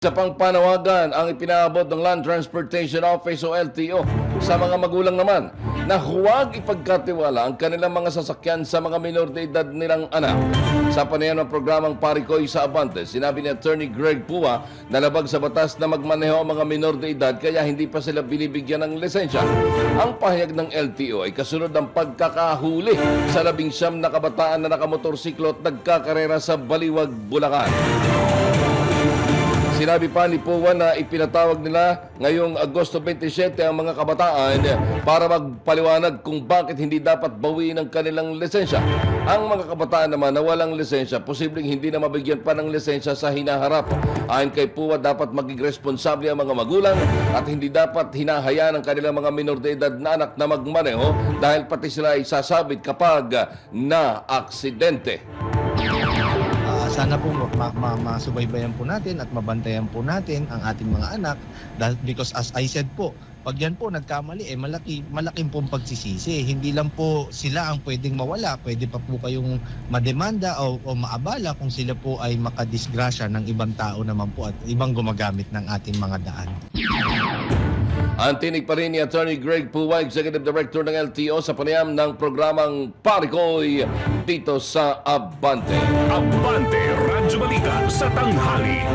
Sa pangpanawagan ang ipinaabot ng Land Transportation Office o LTO sa mga magulang naman na huwag ipagkatiwala ang kanilang mga sasakyan sa mga minor de edad nilang anak. Sa panayam ng programang Parikoy sa Abante, sinabi ni Attorney Greg Pua na labag sa batas na magmaneho ang mga minor de edad kaya hindi pa sila binibigyan ng lisensya. Ang pahayag ng LTO ay kasunod ng pagkakahuli sa 19 na kabataan na nakamotorsiklo at nagkakarera sa Baliwag, Bulacan. Sinabi pa ni Pua na ipinatawag nila ngayong Agosto 27 ang mga kabataan para magpaliwanag kung bakit hindi dapat bawiin ang kanilang lisensya. Ang mga kabataan naman na walang lisensya, posibleng hindi na mabigyan pa ng lisensya sa hinaharap. Ayon kay Pua, dapat maging responsable ang mga magulang at hindi dapat hinahayaan ang kanilang mga minor de edad na anak na magmaneho dahil pati sila ay sasabit kapag na-aksidente. Sana po masubaybayan po natin at mabantayan po natin ang ating mga anak because as I said po, pag yan po nagkamali, malaking pong pagsisisi. Hindi lang po sila ang pwedeng mawala, pwede pa po kayong mademanda o maabala kung sila po ay makadisgrasya ng ibang tao naman po at ibang gumagamit ng ating mga daan. Ang tinig pa rin ni Attorney Greg Pua, Executive Director ng LTO sa panayam ng programang Parikoy dito sa Abante. Abante Radyo Balita sa tanghali.